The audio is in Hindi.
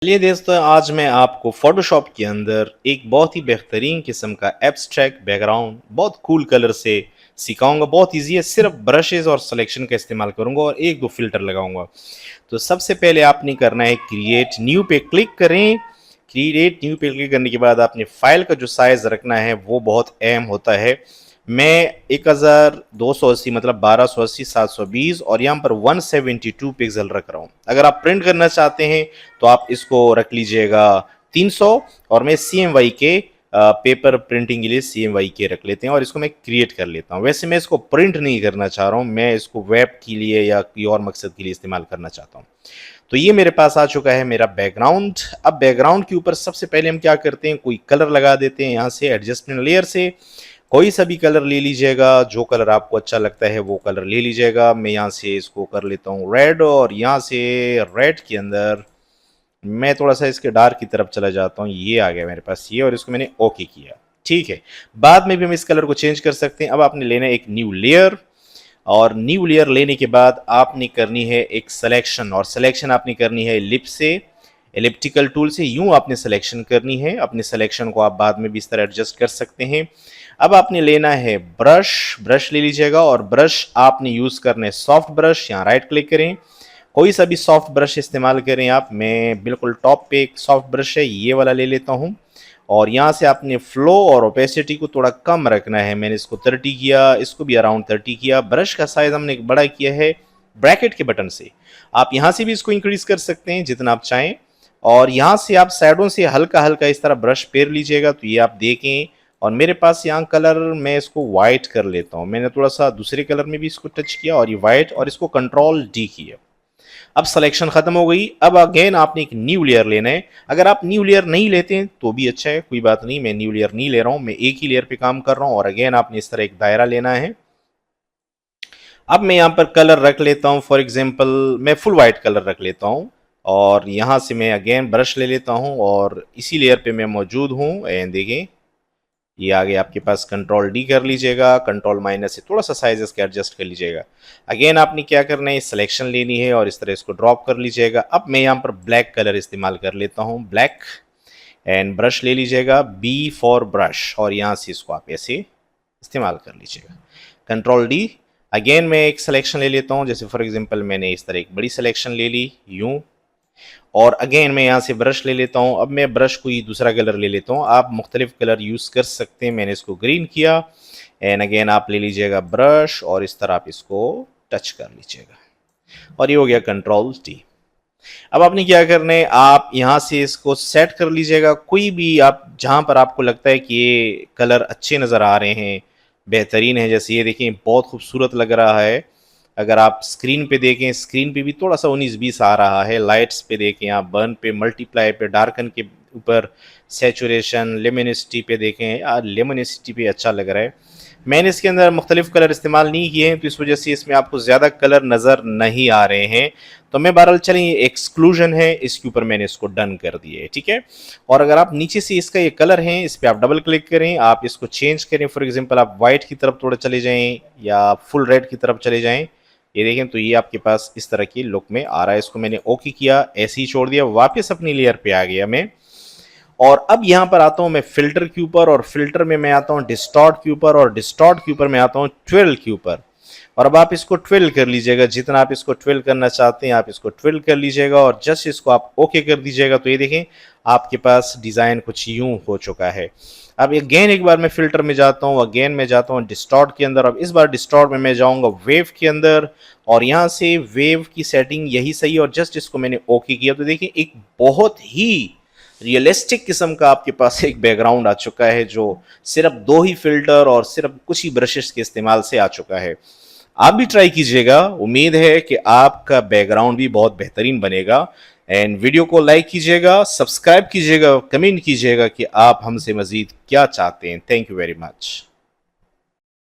चलिए दोस्तों, आज मैं आपको फोटोशॉप के अंदर एक बहुत ही बेहतरीन किस्म का एब्स्ट्रैक्ट बैकग्राउंड बहुत कूल कलर से सिखाऊंगा। बहुत इजी है, सिर्फ ब्रशेस और सिलेक्शन का इस्तेमाल करूंगा और एक दो फिल्टर लगाऊंगा। तो सबसे पहले आपने करना है क्रिएट न्यू पे क्लिक करें। क्रिएट न्यू पे क्लिक करने के बाद आपने फाइल का जो साइज रखना है वो बहुत अहम होता है। मैं 1280 मतलब 1280 720 और यहाँ पर 172 पिक्सल रख रहा हूँ। अगर आप प्रिंट करना चाहते हैं तो आप इसको रख लीजिएगा 300 और मैं CMY के पेपर प्रिंटिंग के लिए CMY के रख लेते हैं और इसको मैं क्रिएट कर लेता हूँ। वैसे मैं इसको प्रिंट नहीं करना चाह रहा हूँ, मैं इसको वेब के लिए या कोई और मकसद के लिए इस्तेमाल करना चाहता हूँ। तो ये मेरे पास आ चुका है मेरा बैकग्राउंड। अब बैकग्राउंड के ऊपर सबसे पहले हम क्या करते हैं, कोई कलर लगा देते हैं। यहाँ से एडजस्टमेंट लेयर से कोई सा भी कलर ले लीजिएगा, जो कलर आपको अच्छा लगता है वो कलर ले लीजिएगा। मैं यहाँ से इसको कर लेता हूँ रेड और यहाँ से रेड के अंदर मैं थोड़ा सा इसके डार्क की तरफ चला जाता हूँ। ये आ गया मेरे पास ये और इसको मैंने ओके किया। ठीक है, बाद में भी हम इस कलर को चेंज कर सकते हैं। अब आपने लेना है एक न्यू लेयर और न्यू लेयर लेने के बाद आपने करनी है एक सिलेक्शन और सिलेक्शन आपने करनी है लिप से, एलिप्टिकल टूल से यूं आपने सिलेक्शन करनी है। अपने सिलेक्शन को आप बाद में भी इस तरह एडजस्ट कर सकते हैं। अब आपने लेना है ब्रश ले लीजिएगा और ब्रश आपने यूज करना है सॉफ्ट ब्रश। यहाँ राइट क्लिक करें, कोई सा भी सॉफ्ट ब्रश इस्तेमाल करें आप। मैं बिल्कुल टॉप पे एक सॉफ्ट ब्रश है, ये वाला ले लेता हूँ और यहाँ से आपने फ्लो और ओपेसिटी को थोड़ा कम रखना है। मैंने इसको 30 किया, इसको भी अराउंड 30 किया। ब्रश का साइज हमने बड़ा किया है ब्रैकेट के बटन से। आप यहाँ से भी इसको इंक्रीज कर सकते हैं जितना आप चाहें और यहाँ से आप साइडों से हल्का हल्का इस तरह ब्रश फेर लीजिएगा तो ये आप देखें। और मेरे पास यहाँ कलर, मैं इसको वाइट कर लेता हूँ। मैंने थोड़ा सा दूसरे कलर में भी इसको टच किया और ये वाइट और इसको कंट्रोल D किया। अब सिलेक्शन खत्म हो गई। अब अगेन आपने एक न्यू लेयर लेना है। अगर आप न्यू लेयर नहीं लेते हैं तो भी अच्छा है, कोई बात नहीं। मैं न्यू लेयर नहीं ले रहा हूँ, मैं एक ही लेयर पे काम कर रहा हूँ और अगेन आपने इस तरह एक दायरा लेना है। अब मैं यहाँ पर कलर रख लेता हूँ, फॉर एग्जाम्पल मैं फुल वाइट कलर रख लेता हूँ और यहाँ से मैं अगेन ब्रश ले लेता हूँ और इसी लेयर पे मैं मौजूद हूँ। एंड देखें ये आगे आपके पास कंट्रोल D कर लीजिएगा, कंट्रोल माइनस से थोड़ा सा साइज इसके एडजस्ट कर लीजिएगा। अगेन आपने क्या करना है, सिलेक्शन लेनी है और इस तरह इसको ड्रॉप कर लीजिएगा। अब मैं यहाँ पर ब्लैक कलर इस्तेमाल कर लेता हूँ, ब्लैक। एंड ब्रश ले लीजिएगा, B फॉर ब्रश और यहाँ से इसको आप ऐसे इस्तेमाल कर लीजिएगा, कंट्रोल D। अगेन मैं एक सिलेक्शन ले लेता हूँ, जैसे फॉर एग्जाम्पल मैंने इस तरह एक बड़ी सिलेक्शन ले ली यूँ और अगेन मैं यहाँ से ब्रश ले लेता हूँ। अब मैं ब्रश कोई दूसरा कलर ले लेता हूँ, आप मुख्तलिफ कलर यूज़ कर सकते हैं। मैंने इसको ग्रीन किया एंड अगेन आप ले लीजिएगा ब्रश और इस तरह आप इसको टच कर लीजिएगा और ये हो गया कंट्रोल D। अब आपने क्या करना है, आप यहाँ से इसको सेट कर लीजिएगा। कोई भी आप जहाँ पर आपको लगता है कि ये कलर अच्छे नज़र आ रहे हैं, बेहतरीन है, जैसे ये देखिए बहुत खूबसूरत लग रहा है। अगर आप स्क्रीन पे देखें, स्क्रीन पे भी थोड़ा सा 19-20 आ रहा है। लाइट्स पे देखें आप, बर्न पे, मल्टीप्लाई पे, डार्कन के ऊपर, सैचुरेशन, लेमिनिसिटी पे देखें यार, लेमिनिसिटी पे अच्छा लग रहा है। मैंने इसके अंदर मुख्तलिफ कलर इस्तेमाल नहीं किए हैं तो इस वजह से इसमें आपको ज़्यादा कलर नज़र नहीं आ रहे हैं। तो मैं बहरहाल चलें, ये एक्सक्लूजन है, इसके ऊपर मैंने इसको डन कर दिया है। ठीक है, और अगर आप नीचे से इसका ये कलर है इस पर आप डबल क्लिक करें, आप इसको चेंज करें। फॉर एग्जांपल आप वाइट की तरफ थोड़ा चले जाएं या फुल रेड की तरफ चले जाएं, ये देखें तो ये आपके पास इस तरह की लुक में आ रहा है। इसको मैंने ओके किया, ऐसे ही छोड़ दिया, वापस अपनी लेयर पे आ गया मैं। और अब यहाँ पर आता हूँ मैं फिल्टर के ऊपर और फिल्टर में मैं आता हूँ डिस्टॉर्ट के ऊपर और डिस्टॉर्ट के ऊपर मैं आता हूँ ट्विल के ऊपर। और अब आप इसको ट्विल कर लीजिएगा, जितना आप इसको ट्विल करना चाहते हैं आप इसको ट्विल कर लीजिएगा और जस्ट इसको आप ओके कर दीजिएगा तो ये देखें आपके पास डिज़ाइन कुछ यूं हो चुका है। अब अगेन एक बार मैं फिल्टर में जाता हूँ, अगेन मैं जाता हूँ डिस्टॉर्ट के अंदर। अब इस बार डिस्टॉर्ट में मैं जाऊँगा वेव के अंदर और यहाँ से वेव की सेटिंग यही सही और जस्ट इसको मैंने ओके किया तो देखिए एक बहुत ही रियलिस्टिक किस्म का आपके पास एक बैकग्राउंड आ चुका है जो सिर्फ 2 ही फिल्टर और सिर्फ कुछ ही ब्रशेस के इस्तेमाल से आ चुका है। आप भी ट्राई कीजिएगा, उम्मीद है कि आपका बैकग्राउंड भी बहुत बेहतरीन बनेगा। एंड वीडियो को लाइक कीजिएगा, सब्सक्राइब कीजिएगा, कमेंट कीजिएगा कि आप हमसे मज़ीद क्या चाहते हैं। Thank you very much.